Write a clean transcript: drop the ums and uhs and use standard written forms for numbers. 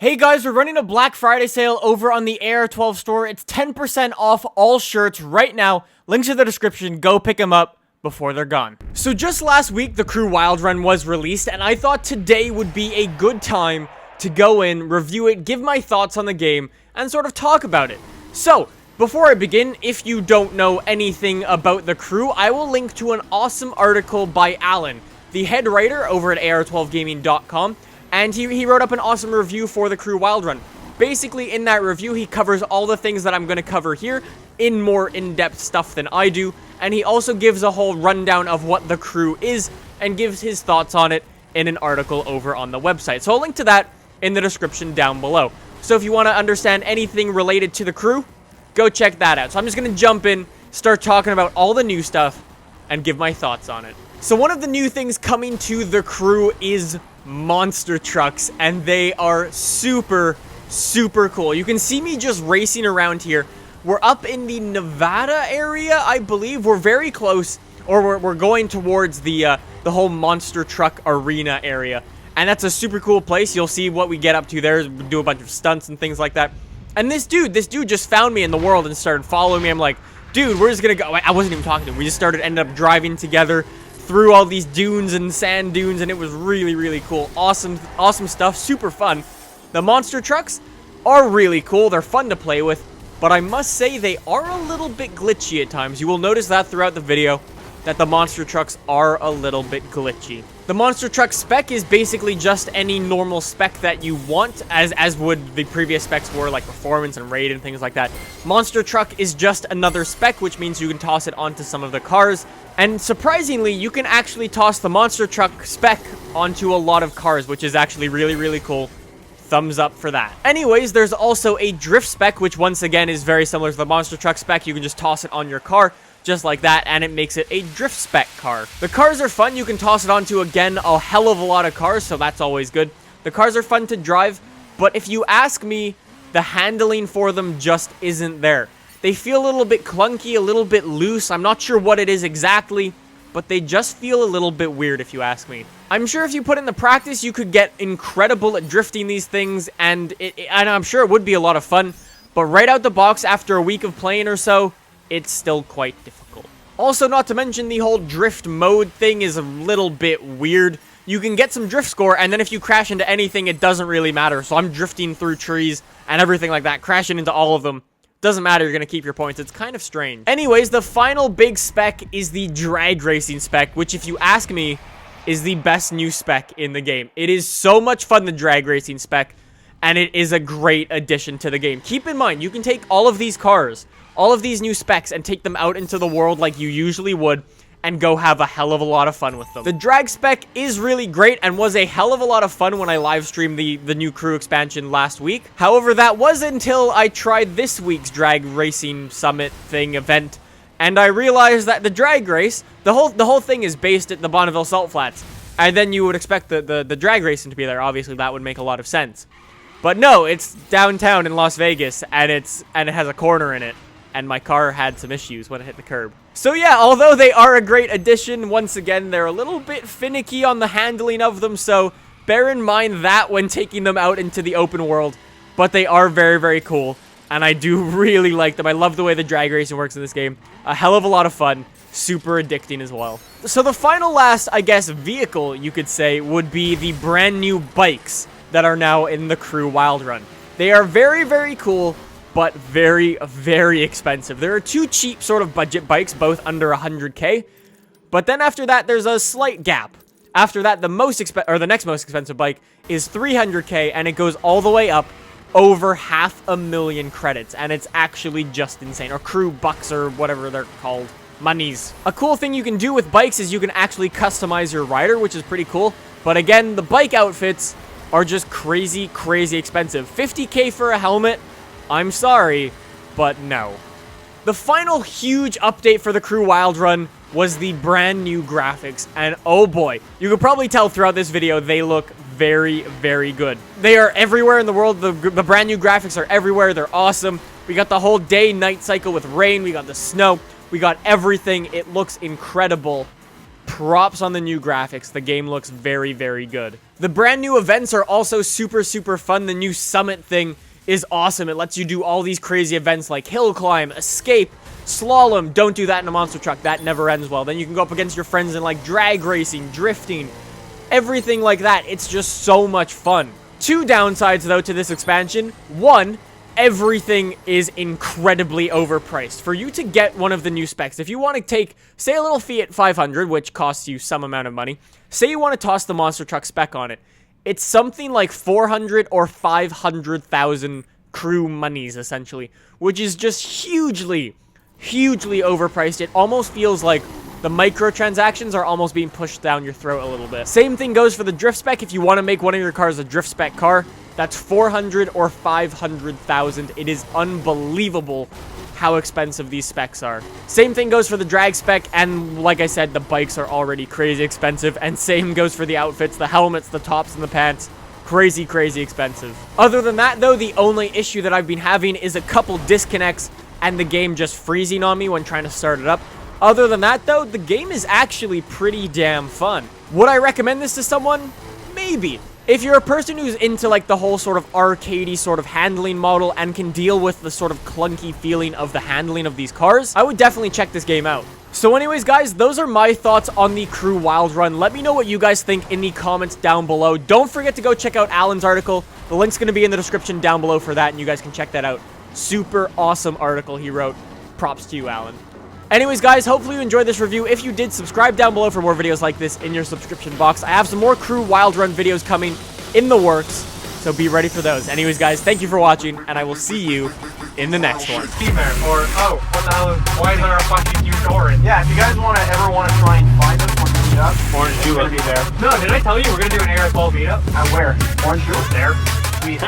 Hey guys, we're running a Black Friday sale over on the Aero 12 store. It's 10% off all shirts right now. Links in the description. Go pick them up before they're gone. So just last week, the Crew Wild Run was released, and I thought today would be a good time to go in, review it, give my thoughts on the game, and sort of talk about it. So, before I begin, if you don't know anything about the Crew, I will link to an awesome article by Alan, the head writer over at aero12gaming.com. And he wrote up an awesome review for the Crew Wild Run. Basically, in that review, he covers all the things that I'm going to cover here in more in-depth stuff than I do. And he also gives a whole rundown of what the Crew is and gives his thoughts on it in an article over on the website. So I'll link to that in the description down below. So if you want to understand anything related to the Crew, go check that out. So I'm just going to jump in, start talking about all the new stuff, and give my thoughts on it. So one of the new things coming to the Crew is monster trucks, and they are super cool. You can see me just racing around here. We're up in the Nevada area, I believe. We're very close, or we're going towards the whole monster truck arena area, and that's a super cool place. You'll see what we get up to there. We do a bunch of stunts and things like that. And this dude just found me in the world and started following me. I'm like, dude, we're just gonna go. I wasn't even talking to him. We just ended up driving together through all these dunes and sand dunes, and it was really cool. Awesome stuff, super fun. The monster trucks are really cool. They're fun to play with, but I must say they are a little bit glitchy at times. You will notice that throughout the video, that the monster trucks are a little bit glitchy. The monster truck spec is basically just any normal spec that you want, as would the previous specs were, like performance and raid and things like that. Monster truck is just another spec, which means you can toss it onto some of the cars. And surprisingly, you can actually toss the monster truck spec onto a lot of cars, which is actually really cool. Thumbs up for that. Anyways, there's also a drift spec, which once again is very similar to the monster truck spec. You can just toss it on your car, just like that, and it makes it a drift spec car. The cars are fun. You can toss it onto, again, a hell of a lot of cars, so that's always good. The cars are fun to drive, but if you ask me, the handling for them just isn't there. They feel a little bit clunky, a little bit loose. I'm not sure what it is exactly, but they just feel a little bit weird if you ask me. I'm sure if you put in the practice, you could get incredible at drifting these things, and I'm sure it would be a lot of fun, but right out the box after a week of playing or so, it's still quite difficult. Also, not to mention, the whole drift mode thing is a little bit weird. You can get some drift score, and then if you crash into anything, it doesn't really matter. So I'm drifting through trees and everything like that, crashing into all of them. Doesn't matter, you're gonna keep your points. It's kind of strange. Anyways, the final big spec is the drag racing spec, which, if you ask me, is the best new spec in the game. It is so much fun, the drag racing spec, and it is a great addition to the game. Keep in mind, you can take all of these cars, all of these new specs, and take them out into the world like you usually would, and go have a hell of a lot of fun with them. The drag spec is really great and was a hell of a lot of fun when I live streamed the new Crew expansion last week. However, that was until I tried this week's drag racing summit event, and I realized that the drag race, the whole thing is based at the Bonneville Salt Flats, and then you would expect the drag racing to be there. Obviously, that would make a lot of sense. But no, it's downtown in Las Vegas, and it has a corner in it. And my car had some issues when it hit the curb. So yeah, although they are a great addition, once again, they're a little bit finicky on the handling of them, so bear in mind that when taking them out into the open world. But they are very cool, and I do really like them. I love the way the drag racing works in this game. A hell of a lot of fun, super addicting as well. So the final last, I guess, vehicle, you could say, would be the brand new bikes that are now in the Crew Wild Run. They are very cool, but very expensive. There are two cheap sort of budget bikes, both under 100k. But then after that, there's a slight gap. After that, the next most expensive bike is 300k, and it goes all the way up over 500,000 credits, and it's actually just insane. Or Crew bucks, or whatever they're called. Monies. A cool thing you can do with bikes is you can actually customize your rider, which is pretty cool. But again, the bike outfits are just crazy expensive. 50k for a helmet. I'm sorry, but no. The final huge update for the Crew Wild Run was the brand new graphics, and oh boy, you could probably tell throughout this video, they look very good. They are everywhere in the world. The brand new graphics are everywhere. They're awesome. We got the whole day-night cycle with rain. We got the snow. We got everything. It looks incredible. props on the new graphics. The game looks very, very good. The brand new events are also super, super fun. The new summit thing is awesome. It lets you do all these crazy events like hill climb, escape, slalom. Don't do that in a monster truck. That never ends well. Then you can go up against your friends in like drag racing, drifting, everything like that. It's just so much fun. Two downsides though to this expansion. One, everything is incredibly overpriced. For you to get one of the new specs, if you want to take, say, a little Fiat 500, which costs you some amount of money, say you want to toss the monster truck spec on it, it's something like 400 or 500,000 crew monies, essentially, which is just hugely overpriced. It almost feels like the microtransactions are almost being pushed down your throat a little bit. Same thing goes for the drift spec. If you want to make one of your cars a drift spec car, that's 400 or 500,000. It is unbelievable how expensive these specs are. Same thing goes for the drag spec, and like I said, the bikes are already crazy expensive, and same goes for the outfits, the helmets, the tops, and the pants. Crazy expensive. Other than that, though, the only issue that I've been having is a couple disconnects and the game just freezing on me when trying to start it up. Other than that, though, the game is actually pretty damn fun. Would I recommend this to someone? Maybe. If you're a person who's into like the whole sort of arcadey sort of handling model and can deal with the sort of clunky feeling of the handling of these cars, I would definitely check this game out. So anyways, guys, those are my thoughts on the Crew Wild Run. Let me know what you guys think in the comments down below. Don't forget to go check out Alan's article. The link's going to be in the description down below for that, and you guys can check that out. Super awesome article he wrote. Props to you, Alan. Anyways, guys, hopefully you enjoyed this review. If you did, subscribe down below for more videos like this in your subscription box. I have some more Crew Wild Run videos coming in the works, so be ready for those. Anyways, guys, thank you for watching, and I will see you in the next one. Or, oh, what the hell is, why is there a fucking huge orange? Yeah, if you guys ever want to try and find us, we're going to meet up. Orange Julep. Be there. No, did I tell you we're going to do an Aero 12 meetup? At where? Orange Julep? There.